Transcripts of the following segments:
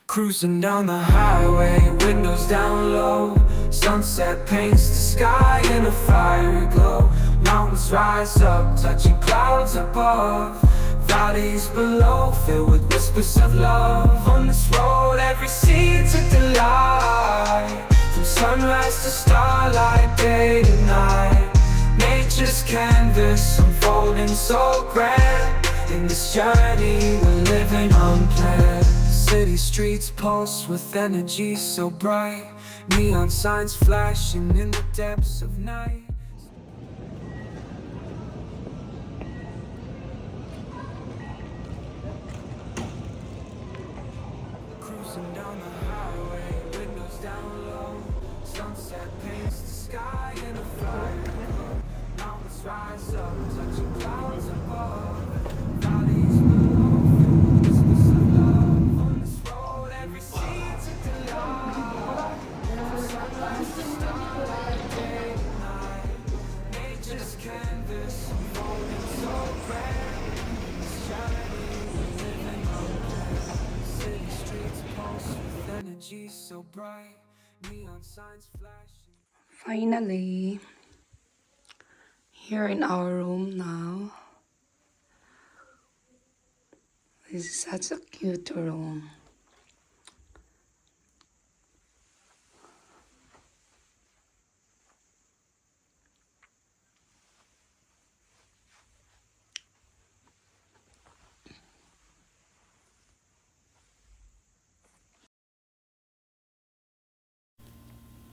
Cruising down the highway, windows down low. Sunset paints the sky in a fiery glow. Mountains rise up, touching clouds above. Valleys below, filled with whispers of love. On this road, every seed's a delight. From sunrise to starlight, day to night. Nature's canvas unfolding so grand. In this journey, we're living unplanned. City streets pulse with energy so bright. Neon signs flashing in the depths of night. Cruising down the highway, windows down low. Sunset paints the sky in a fire glow. Mountains rise up, touching clouds above. Valleys below, filled with whispers of love. On this road, every seed's a delight. From sunrise to starlight, day to night. Nature's canvas unfolding so grand. This journey we're living unplanned. City streets pulse with energy so bright. Neon signs flashing. Finally, here in our room now. This is such a cute room.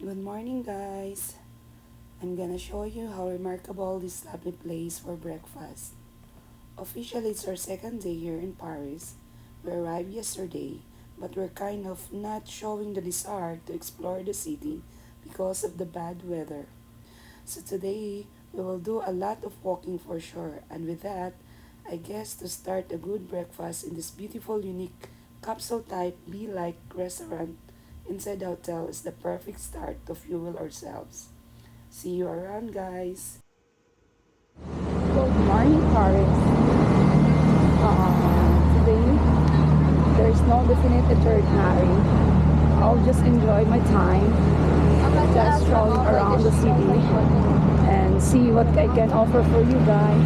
Good morning, guys. I'm gonna show you how remarkable this lovely place for breakfast. Officially, it's our second day here in Paris. We arrived yesterday, but we're kind of not showing the desire to explore the city because of the bad weather. So today, we will do a lot of walking for sure, and with that, I guess to start a good breakfast in this beautiful, unique capsule type be-like restaurant inside the hotel is the perfect start to fuel ourselves. See you around, guys. Good morning, Paris. Today, there's no definite itinerary. I'll just enjoy my time, just strolling around the city and see what I can offer for you guys.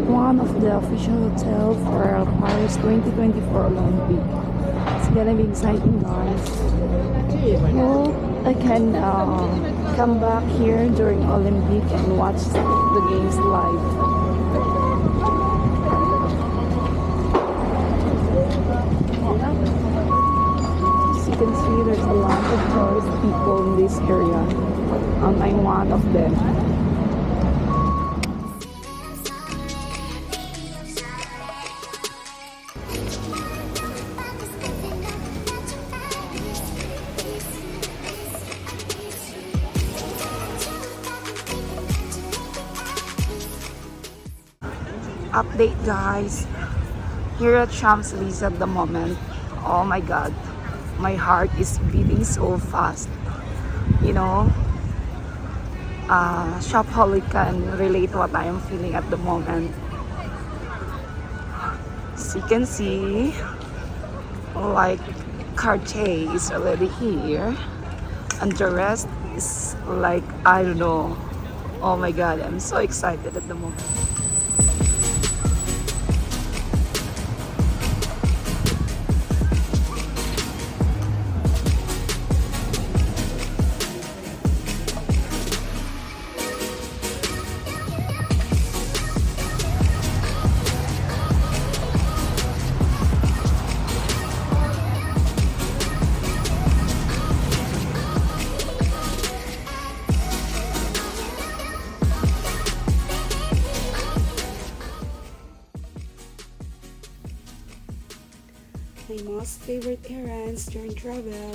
One of the official hotels for Paris 2024 Olympic. It's gonna be exciting, guys. Hope I can come back here during Olympic and watch the games live. As you can see, there's a lot of tourist people in this area. I'm one of them. Update, guys, here at Champs-Élysées at the moment. Oh my god, my heart is beating so fast. You know, shopaholic can relate what I am feeling at the moment. As you can see, like Cartier is already here and the rest is like, I don't know. Oh my god, I'm so excited at the moment. My most favorite errands during travel.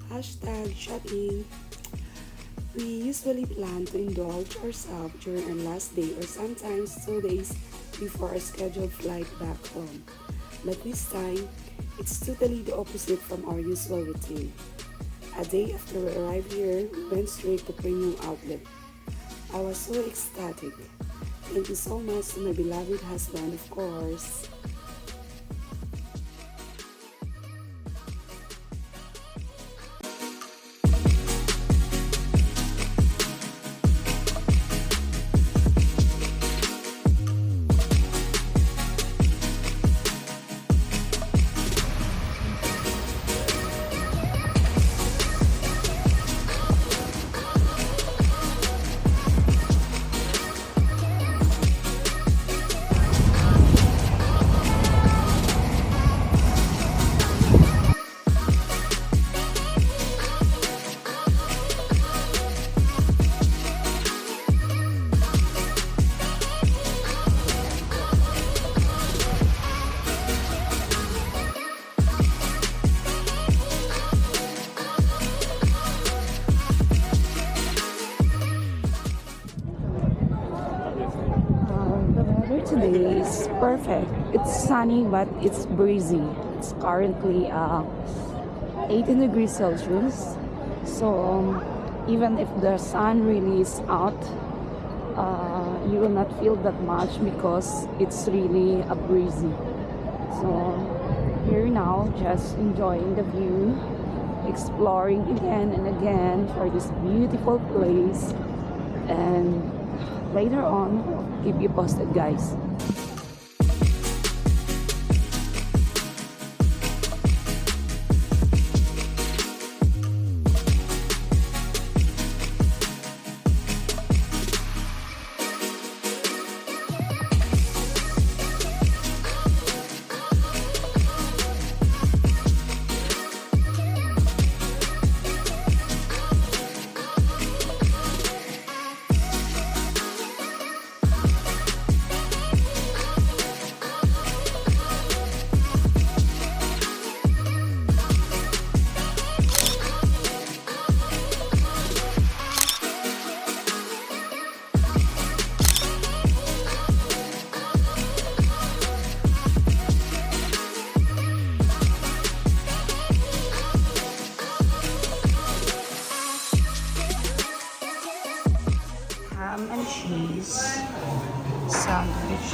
Hashtag shopping. We usually plan to indulge ourselves during our last day or sometimes 2 days before our scheduled flight back home. But this time, it's totally the opposite from our usual routine. A day after we arrived here, we went straight to premium outlet. I was so ecstatic. Thank you so much to my beloved husband, of course. The weather today is perfect. It's sunny but it's breezy. It's currently 18 degrees Celsius. So even if the sun really is out, you will not feel that much because it's really a breezy. So here now, just enjoying the view, exploring again and again for this beautiful place, and later on, keep you posted, guys. Ham and cheese sandwich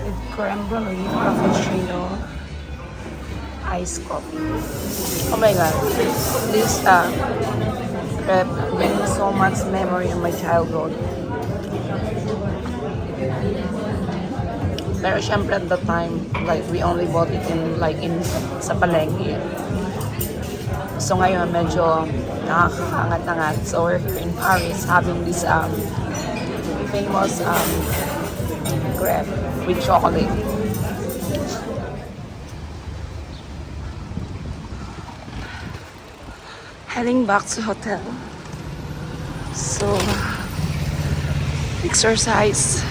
with creme brulee, frappuccino, iced coffee. Oh my god, this crepe brings so much memory of my childhood. Pero syempre at the time, like we only bought it in sa palengke. So ngayon medyo nakakaangat-angat. So we're here in Paris having this famous crepe with chocolate. Heading back to hotel. So exercise.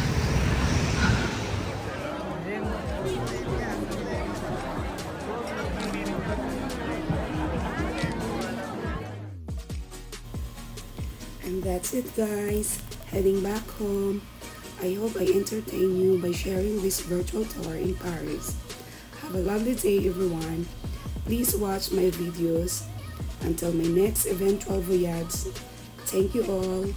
And that's it, guys. Heading back home. I hope I entertain you by sharing this virtual tour in Paris. Have a lovely day, everyone. Please watch my videos. Until my next eventual voyage. Thank you all.